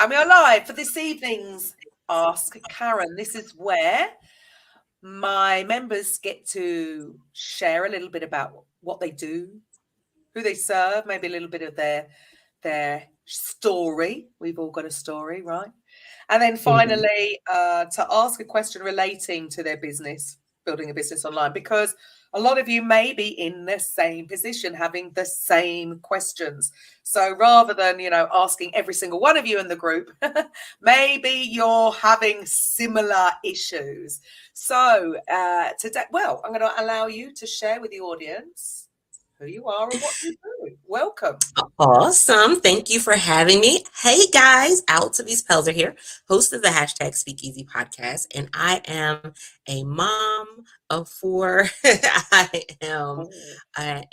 And we are live for this evening's Ask Karen. This is where my members get to share a little bit about what they do, who they serve, maybe a little bit of their story. We've all got a story, right? And then finally, to ask a question relating to their business, building a business online, because a lot of you may be in the same position, having the same questions. So rather than, asking every single one of you in the group, maybe you're having similar issues. So today, I'm going to allow you to share with the audience who you are and what you do. Welcome. Awesome. Thank you for having me. Hey guys, Altovise Pelzer here, host of the #Speakeasy podcast, and I am a mom of 4. I am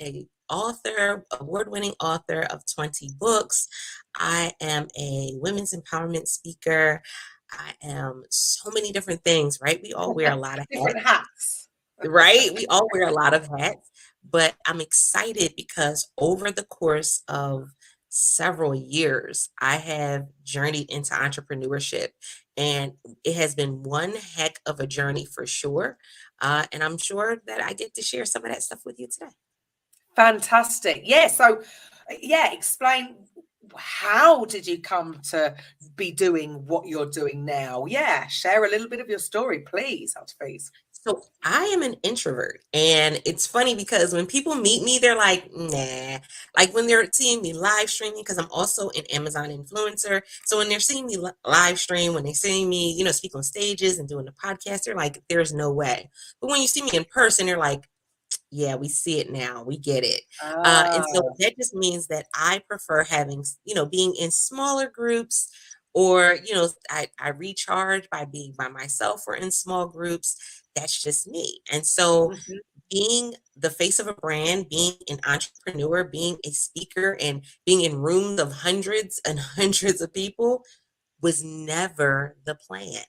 a author, award-winning author of 20 books. I am a women's empowerment speaker. I am so many different things, right? We all wear a lot of different hats. Right? We all wear a lot of hats, but I'm excited because over the course of several years, I have journeyed into entrepreneurship, and it has been one heck of a journey for sure. And I'm sure that I get to share some of that stuff with you today. Fantastic. Yeah. So, explain, how did you come to be doing what you're doing now? Yeah. Share a little bit of your story, please, Altovise. So I am an introvert, and it's funny because when people meet me, they're like, nah. Like when they're seeing me live streaming, because I'm also an Amazon influencer. So when they're seeing me live stream, when they're seeing me, speak on stages and doing the podcast, they're like, there's no way. But when you see me in person, they're like, yeah, we see it now. We get it. And so that just means that I prefer having, being in smaller groups, or, I recharge by being by myself or in small groups. That's just me. And so being the face of a brand, being an entrepreneur, being a speaker, and being in rooms of hundreds and hundreds of people was never the plan.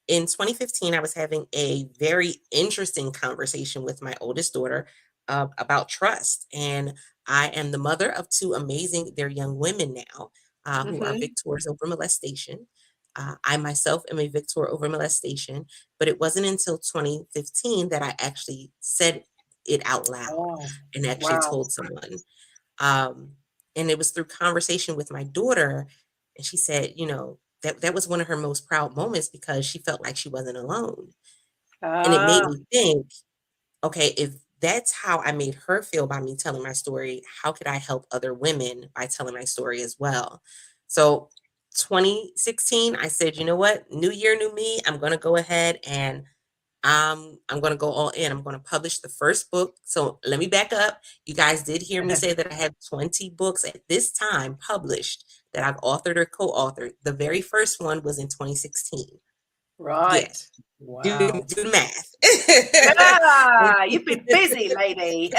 In 2015, I was having a very interesting conversation with my oldest daughter about trust. And I am the mother of 2 amazing, they're young women now, who are victors over molestation. I myself am a victor over molestation, but it wasn't until 2015 that I actually said it out loud and actually told someone. And it was through conversation with my daughter, and she said, that was one of her most proud moments because she felt like she wasn't alone. And it made me think, okay, if that's how I made her feel by me telling my story, how could I help other women by telling my story as well? So 2016, I said, you know what? New year, new me. I'm going to go ahead and I'm going to go all in. I'm going to publish the first book. So let me back up. You guys did hear me say that I have 20 books at this time published that I've authored or co-authored. The very first one was in 2016. Right. Yes. Wow. Do the math. You've been busy, lady.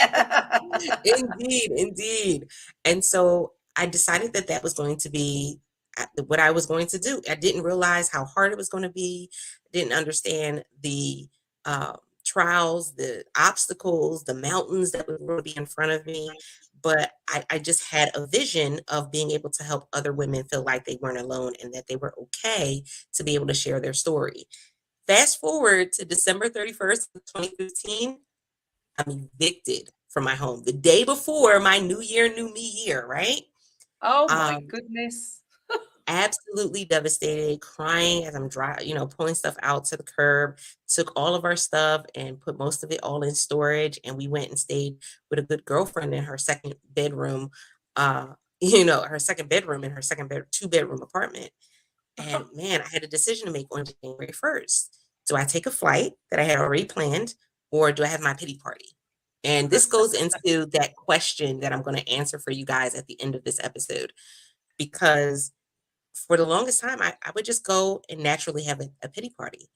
Indeed. And so I decided that was going to be what I was going to do. I didn't realize how hard it was going to be. I didn't understand the trials, the obstacles, the mountains that would really be in front of me. But I just had a vision of being able to help other women feel like they weren't alone and that they were okay to be able to share their story. Fast forward to December 31st, 2015, I'm evicted from my home the day before my New Year, New Me year, right? Oh my goodness. Absolutely devastated, crying as I'm pulling stuff out to the curb. Took all of our stuff and put most of it all in storage. And we went and stayed with a good girlfriend in her second bedroom, her second bedroom in her two-bedroom apartment. And man, I had a decision to make on January 1st. Do I take a flight that I had already planned, or do I have my pity party? And this goes into that question that I'm going to answer for you guys at the end of this episode, because for the longest time, I would just go and naturally have a pity party.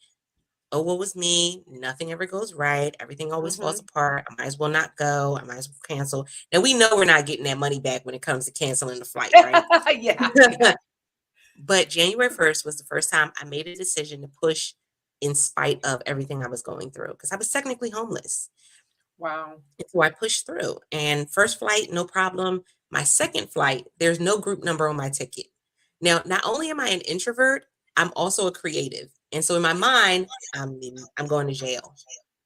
Oh, what was me? Nothing ever goes right. Everything always falls apart. I might as well not go. I might as well cancel. Now, we know we're not getting that money back when it comes to canceling the flight, right? Yeah. But January 1st was the first time I made a decision to push in spite of everything I was going through, because I was technically homeless. Wow. So I pushed through, and first flight, no problem. My second flight, there's no group number on my ticket. Now, not only am I an introvert, I'm also a creative. And so in my mind, I'm going to jail.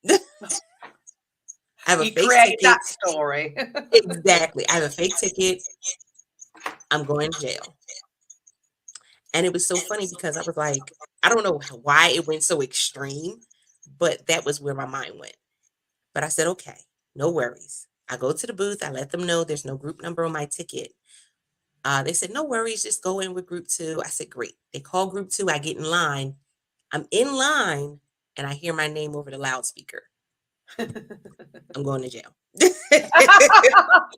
I have a You fake created ticket. that story. Exactly. I have a fake ticket. I'm going to jail. And it was so funny because I was like, I don't know why it went so extreme, but that was where my mind went. But I said, okay, no worries. I go to the booth. I let them know there's no group number on my ticket. They said, no worries, just go in with group 2. I said, great. They call group 2. I get in line. I'm in line and I hear my name over the loudspeaker. I'm going to jail.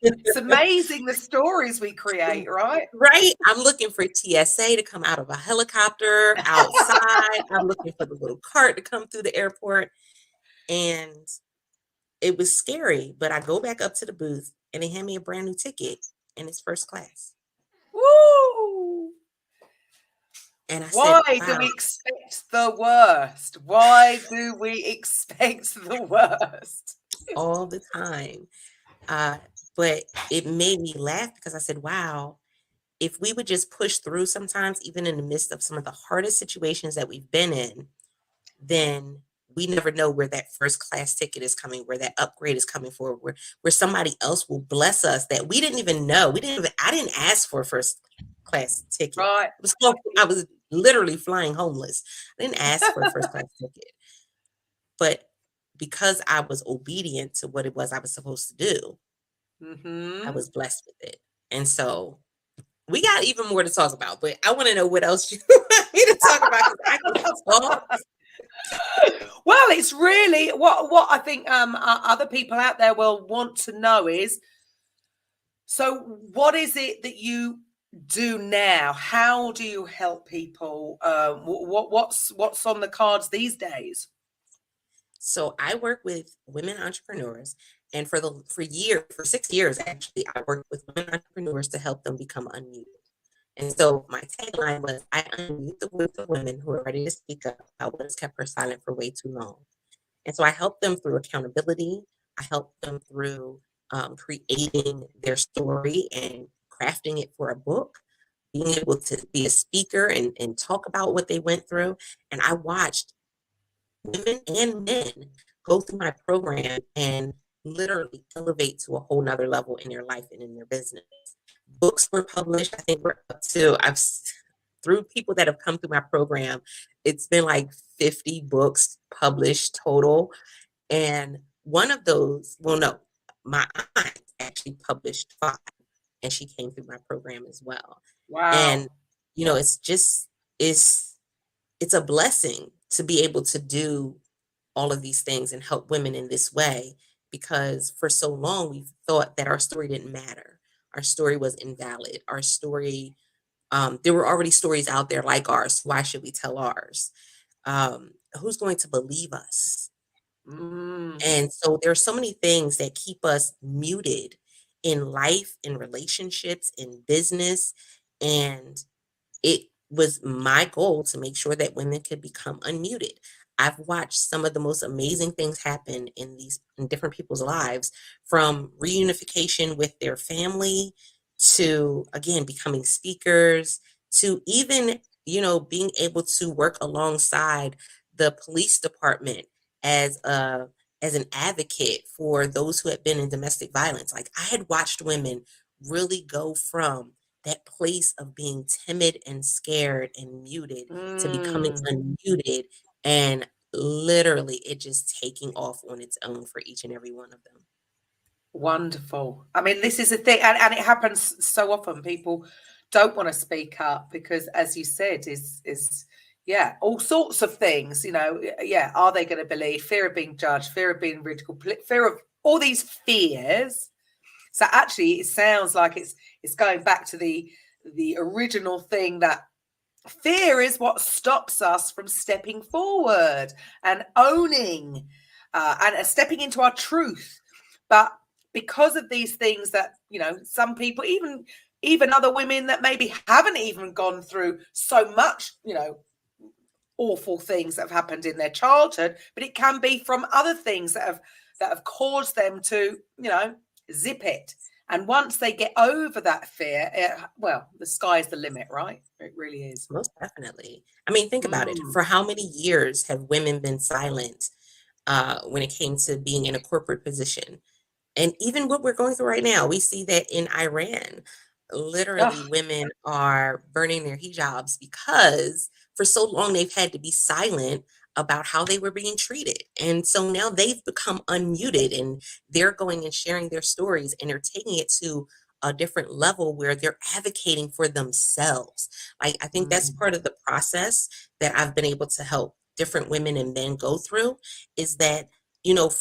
It's amazing the stories we create, right? Right? I'm looking for TSA to come out of a helicopter outside. I'm looking for the little cart to come through the airport. And it was scary, but I go back up to the booth and they hand me a brand new ticket and it's first class. Woo! And I Why said, do wow, we expect the worst? Why do we expect the worst? all the time. But it made me laugh because I said, wow, if we would just push through sometimes, even in the midst of some of the hardest situations that we've been in, then we never know where that first class ticket is coming, where that upgrade is coming for, where somebody else will bless us that we didn't even know. I didn't ask for a first class ticket. Right. I was literally flying homeless. I didn't ask for a first class ticket. But because I was obedient to what it was I was supposed to do, I Mm-hmm. was blessed with it. And so we got even more to talk about, but I want to know what else you want me to talk about because I can talk. Well, it's really what I think other people out there will want to know is, so what is it that you do now? How do you help people? What's on the cards these days? So I work with women entrepreneurs, and for 6 years actually, I worked with women entrepreneurs to help them become unmuted. And so my tagline was, I unmute the voice of women who are ready to speak up about what has kept her silent for way too long. And so I help them through accountability. I help them through creating their story and crafting it for a book, being able to be a speaker and talk about what they went through. And I watched women and men go through my program and literally elevate to a whole nother level in their life and in their business. Books were published. I think we're up to, through people that have come through my program, it's been like 50 books published total. And one of those, well, no, my aunt actually published 5 and she came through my program as well. Wow. And, it's just, it's a blessing to be able to do all of these things and help women in this way because for so long we've thought that our story didn't matter. Our story was invalid. Our story, there were already stories out there like ours. Why should we tell ours? Who's going to believe us? Mm. And so there are so many things that keep us muted in life, in relationships, in business. And it was my goal to make sure that women could become unmuted. I've watched some of the most amazing things happen in different people's lives, from reunification with their family to again becoming speakers to even being able to work alongside the police department as a as an advocate for those who had been in domestic violence. Like I had watched women really go from that place of being timid and scared and muted to becoming Mm. unmuted and literally it just taking off on its own for each and every one of them. Wonderful. I mean, this is a thing, and it happens so often. People don't want to speak up because, as you said, is yeah, all sorts of things. Yeah, are they going to believe? Fear of being judged, fear of being ridiculed, fear of all these fears. So actually, it sounds like it's going back to the original thing, that fear is what stops us from stepping forward and owning and stepping into our truth. But because of these things that some people, even other women that maybe haven't even gone through so much, awful things that have happened in their childhood, but it can be from other things that have caused them to zip it And once they get over that fear, well, the sky's the limit, right? It really is. Most definitely. I mean, think about it. Mm. For how many years have women been silent when it came to being in a corporate position? And even what we're going through right now, we see that in Iran. Literally, Oh, women are burning their hijabs because for so long they've had to be silent about how they were being treated. And so now they've become unmuted and they're going and sharing their stories and they're taking it to a different level where they're advocating for themselves. Like, I think that's mm. part of the process that I've been able to help different women and men go through is that, you know,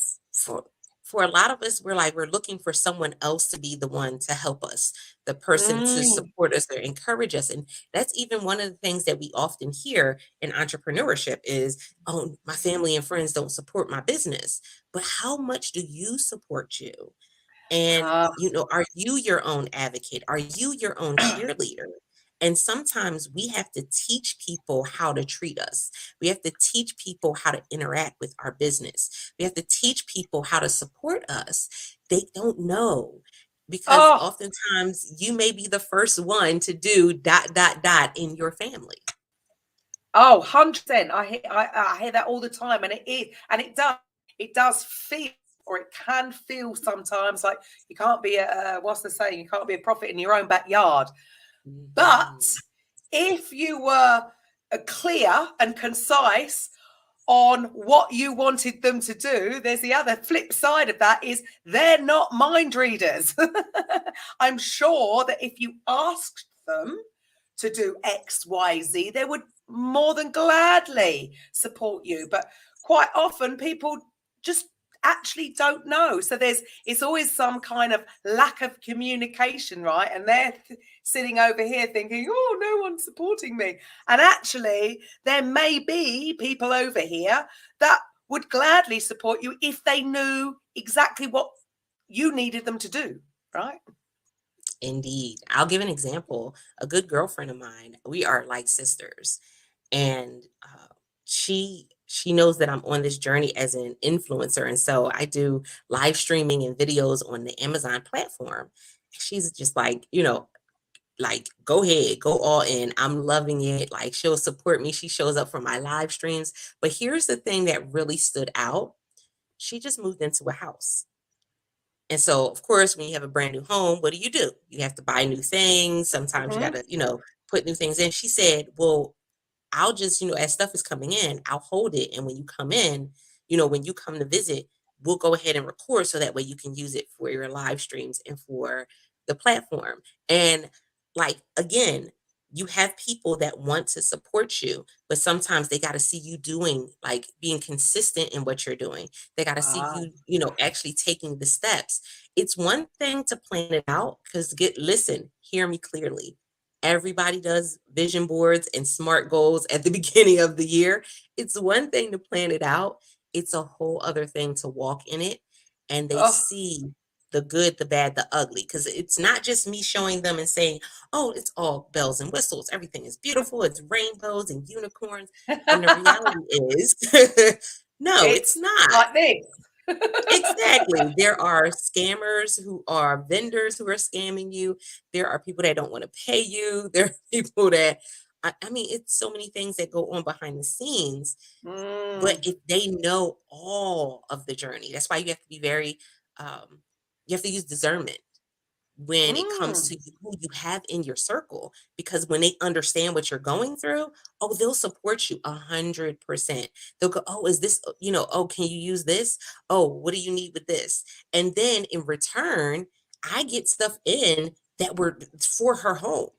for a lot of us, we're looking for someone else to be the one to help us, the person to Mm. support us or encourage us. And that's even one of the things that we often hear in entrepreneurship is, oh, my family and friends don't support my business. But how much do you support you? And, Ah. are you your own advocate? Are you your own cheerleader? And sometimes we have to teach people how to treat us. We have to teach people how to interact with our business. We have to teach people how to support us. They don't know because Oh, oftentimes you may be the first one to do dot, dot, dot in your family. oh, 100%. I hear that all the time, and it does feel, or it can feel sometimes like you can't be what's the saying? You can't be a prophet in your own backyard. But Mhm. if you were clear and concise on what you wanted them to do, there's the other flip side of that is they're not mind readers. I'm sure that if you asked them to do X, Y, Z, they would more than gladly support you. But quite often people just actually don't know. So it's always some kind of lack of communication, right? And they're sitting over here thinking, oh, no one's supporting me. And actually, there may be people over here that would gladly support you if they knew exactly what you needed them to do, right? Indeed. I'll give an example. A good girlfriend of mine, we are like sisters. And she knows that I'm on this journey as an influencer, and so I do live streaming and videos on the Amazon platform. She's just like, like, go ahead, go all in. I'm loving it. Like, she'll support me. She shows up for my live streams. But here's the thing that really stood out. She just moved into a house. And so, of course, when you have a brand new home, what do? You have to buy new things. Sometimes you got Mm-hmm. to, put new things in. She said, well, I'll just, as stuff is coming in, I'll hold it. And when you come in, when you come to visit, we'll go ahead and record so that way you can use it for your live streams and for the platform. And like, again, you have people that want to support you, but sometimes they got to see you doing, like, being consistent in what you're doing. They got to see Ah, you, actually taking the steps. It's one thing to plan it out because listen, hear me clearly. Everybody does vision boards and SMART goals at the beginning of the year. It's one thing to plan it out. It's a whole other thing to walk in it and they oh, see the good, the bad, the ugly. Because it's not just me showing them and saying, oh, it's all bells and whistles. Everything is beautiful. It's rainbows and unicorns. And the reality is, no, it's it's not. like this. Exactly. There are scammers who are vendors who are scamming you. There are people that don't want to pay you. There are people that, I mean, it's so many things that go on behind the scenes. But Mm, if they know all of the journey, that's why you have to be very, you have to use discernment when it comes mm. to who you have in your circle, because when they understand what you're going through, oh, they'll support you 100%. They'll go, oh, is this, oh, can you use this? Oh, what do you need with this? And then in return, I get stuff in that were for her home.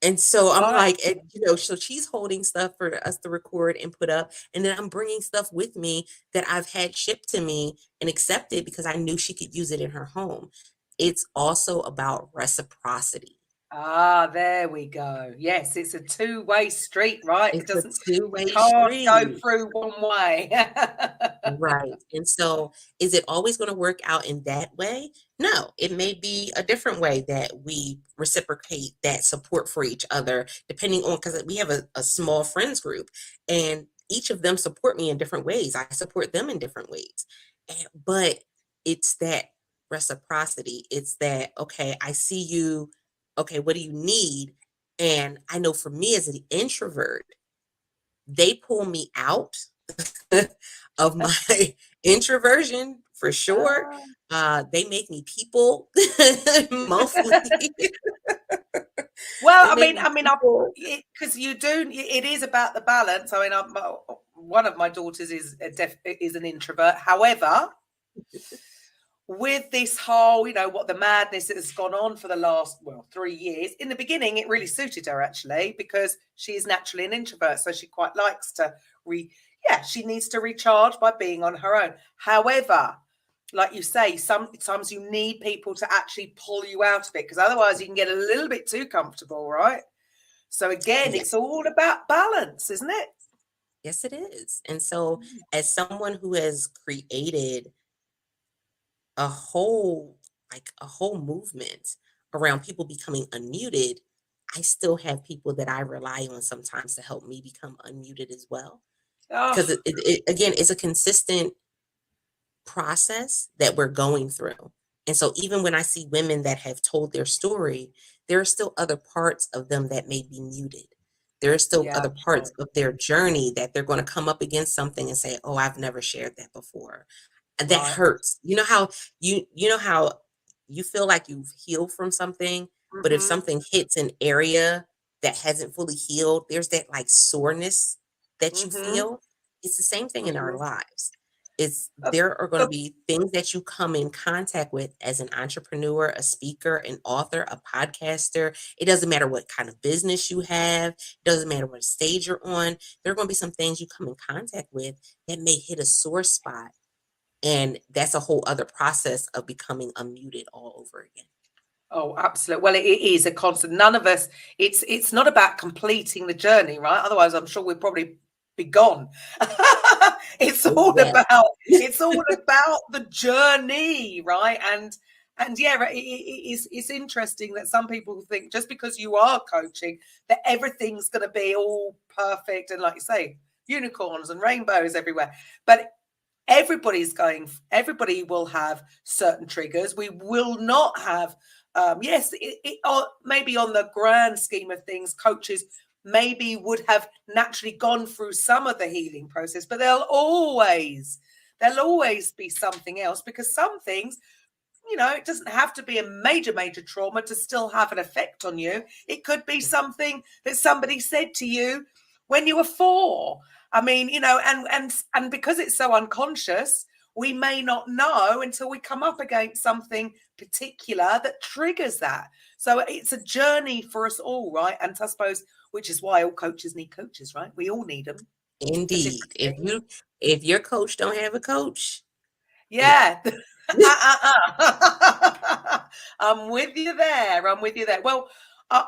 And so I'm Right. like, so she's holding stuff for us to record and put up. And then I'm bringing stuff with me that I've had shipped to me and accepted because I knew she could use it in her home. It's also about reciprocity. Ah, there we go. Yes, it's a two-way street, right? It's a It two-way can't go street. through one way. Right. And so is it always going to work out in that way? No, it may be a different way that we reciprocate that support for each other, depending on, because we have a small friends group and each of them support me in different ways. I support them in different ways. But it's that reciprocity. It's that, okay, I see you. Okay, what do you need? And I know for me as an introvert, they pull me out of my introversion for sure. Ah. They make me people monthly. Well, They make me people. because you do. It is about the balance. I mean, one of my daughters is an introvert. However, with this whole, what the madness that has gone on for the last 3 years. In the beginning, it really suited her actually because she is naturally an introvert, so she quite likes to she needs to recharge by being on her own. However, like you say, sometimes you need people to actually pull you out of it because otherwise you can get a little bit too comfortable, right? So again, Yeah, it's all about balance, isn't it? yes, it is. And so, as someone who has created a whole a whole movement around people becoming unmuted, I still have people that I rely on sometimes to help me become unmuted as well. Because Oh, again, it's a consistent process that we're going through. And so even when I see women that have told their story, there are still other parts of them that may be muted. There are still yeah, other parts sure. of their journey that they're going to come up against something and say, "Oh, I've never shared that before." And that Right. hurts. You know how you feel like you've healed from something, but if Mm-hmm. something hits an area that hasn't fully healed, there's that like soreness that you Mm-hmm. feel. It's the same thing in our Mm-hmm. lives. It's Of, there are going to of be things that you come in contact with as an entrepreneur, a speaker, an author, a podcaster. It doesn't matter what kind of business you have, it doesn't matter what stage you're on. There are going to be some things you come in contact with that may hit a sore spot. And that's a whole other process of becoming unmuted all over again. Oh, absolutely. Well, it is a constant. None of us. It's not about completing the journey, right? Otherwise, I'm sure we'd probably be gone. it's all Exactly. about. It's all about the journey, right? And yeah, it's interesting that some people think just because you are coaching that everything's going to be all perfect and, like you say, unicorns and rainbows everywhere. But everybody will have certain triggers. We will not have yes, or maybe on the grand scheme of things, coaches maybe would have naturally gone through some of the healing process, but there'll always be something else because some things, it doesn't have to be a major trauma to still have an effect on you. It could be something that somebody said to you when you were 4. I mean, and because it's so unconscious, we may not know until we come up against something particular that triggers that. So it's a journey for us all, right? And I suppose, which is why all coaches need coaches, right? We all need them for different Indeed. If things. you if your coach don't have a coach, yeah. Yeah. I'm with you there. I'm with you there. Well,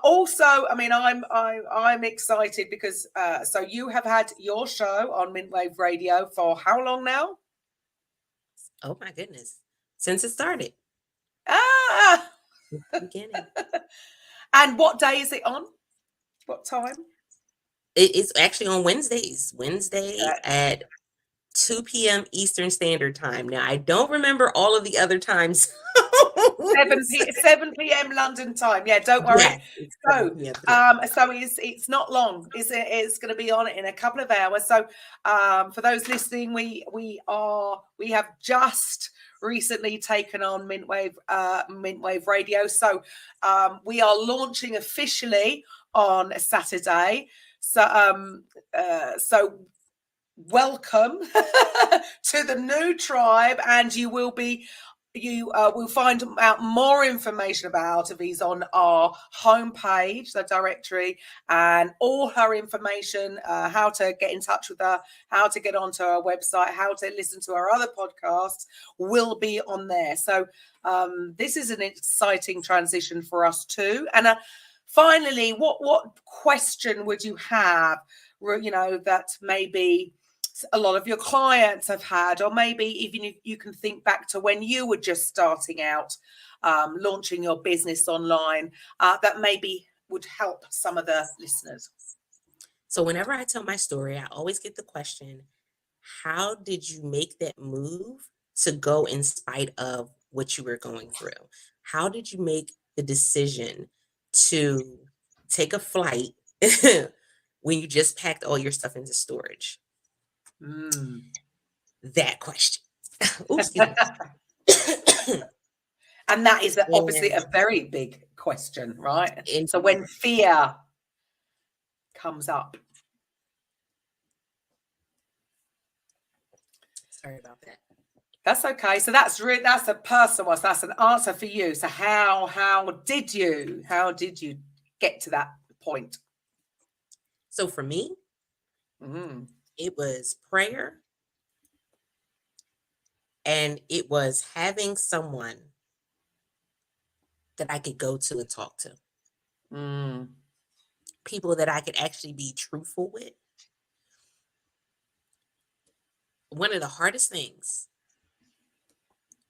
also, I mean, I'm excited because so you have had your show on Mintwave Radio for how long now? Oh my goodness. Since it started, Ah, the beginning. and what day is it on? What time? It's actually on Wednesdays. Wednesday Uh, at 2 p.m. Eastern Standard Time. Now I don't remember all of the other times. 7 p.m. London time. Yeah, don't worry. Yes, it's So, 7 p.m. today. it's not long. It's going to be on in a couple of hours. So, for those listening, we have just recently taken on Mintwave Radio. So, we are launching officially on a Saturday. So welcome to the new tribe, and you will find out more information about Altovise on our homepage, the directory, and all her information, how to get in touch with her, how to get onto our website, how to listen to our other podcasts will be on there. So this is an exciting transition for us too. And finally, what question would you have, that maybe a lot of your clients have had, or maybe even if you can think back to when you were just starting out, launching your business online, that maybe would help some of the listeners? So whenever I tell my story, I always get the question, how did you make that move to go in spite of what you were going through? How did you make the decision to take a flight when you just packed all your stuff into storage? Mm. That question. Oops, excuse me. And that is obviously And a very big question, right? in So when fear comes up. sorry about that. That's okay. So that's a personal one. So that's an answer for you. So how did you get to that point? So for me, it was prayer, and it was having someone that I could go to and talk to. People that I could actually be truthful with. One of the hardest things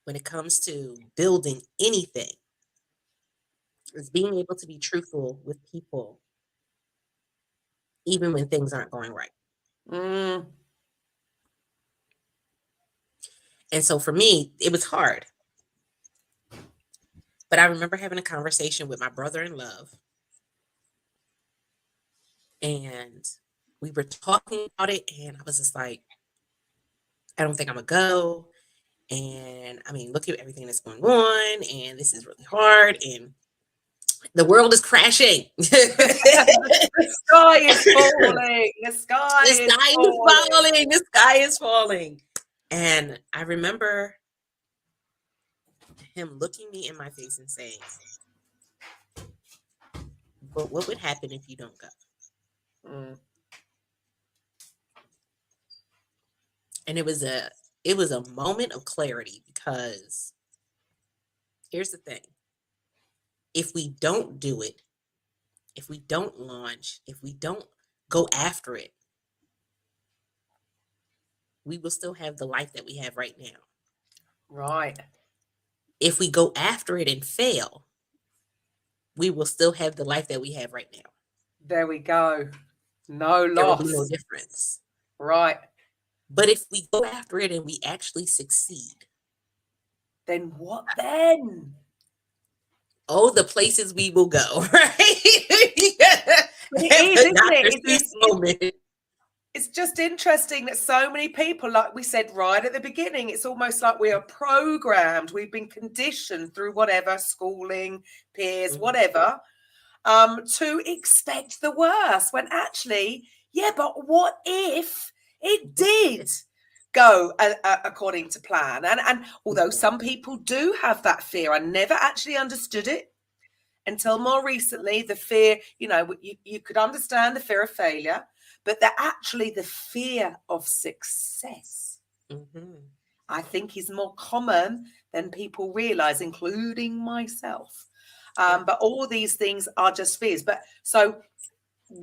when it comes to building anything is being able to be truthful with people, even when things aren't going right. And so for me, it was hard. But I remember having a conversation with my brother in love, and we were talking about it, and I was just like, I don't think I'm gonna go. And I mean, look at everything that's going on, and this is really hard, and the world is crashing. The sky is falling. The sky is falling. The sky is falling. And I remember him looking me in my face and saying, but what would happen if you don't go? And it was a moment of clarity, because here's the thing. If we don't do it, if we don't launch, if we don't go after it, we will still have the life that we have right now. Right. If we go after it and fail, we will still have the life that we have right now. There we go. No loss. There will be no difference. Right. But if we go after it and we actually succeed, then what then? Oh, the places we will go, right? It's just interesting that so many people, like we said right at the beginning, it's almost like we are programmed. We've been conditioned through whatever, schooling, peers, whatever, to expect the worst, when actually, yeah, but what if it did go according to plan? And although some people do have that fear, I never actually understood it until more recently. The fear, you could understand the fear of failure, but the fear of success, I think, is more common than people realize, including myself. But all these things are just fears. But so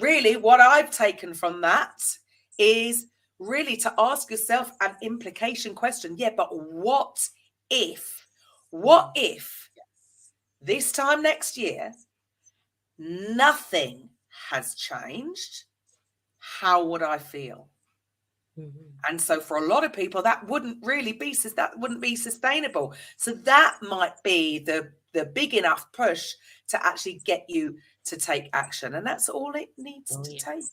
really what I've taken from that is really to ask yourself an implication question. Yeah, but what if this time next year, nothing has changed? How would I feel? And so for a lot of people, that wouldn't be sustainable. So that might be the big enough push to actually get you to take action. And that's all it needs to take.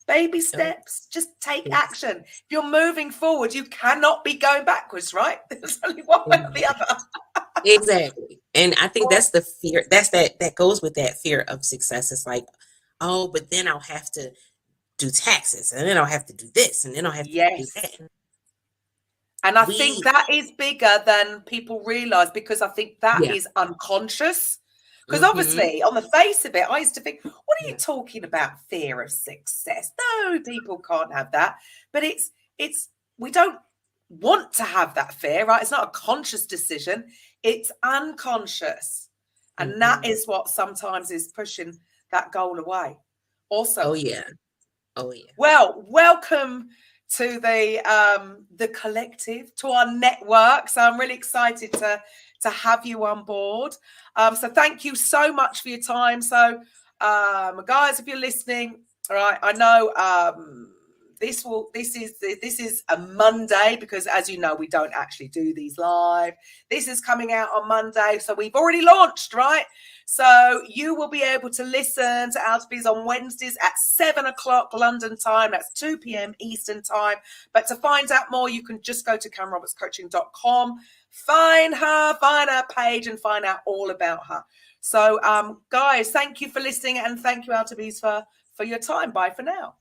Baby steps, just take action. If you're moving forward, you cannot be going backwards, right? There's only one way or the other. Exactly. And I think that's the fear. That goes with that fear of success. It's like, oh, but then I'll have to do taxes, and then I'll have to do this, and then I'll have to do that. And I think that is bigger than people realize, because I think that is unconscious. Because obviously, on the face of it, I used to think, what are you talking about, fear of success? No, people can't have that. But we don't want to have that fear, right? It's not a conscious decision. It's unconscious. And that is what sometimes is pushing that goal away. Also. Oh, yeah. Well, welcome to the collective, to our network. So I'm really excited to have you on board. So thank you so much for your time. So guys, if you're listening, all right, I know this is a Monday, because as you know, we don't actually do these live. This is coming out on Monday, so we've already launched, right? So you will be able to listen to Altovise on Wednesdays at 7 o'clock London time. That's 2 p.m. Eastern time. But to find out more, you can just go to KarenRobertsCoaching.com, find her page, and find out all about her. So guys, thank you for listening, and thank you, Altovise, for your time. Bye for now.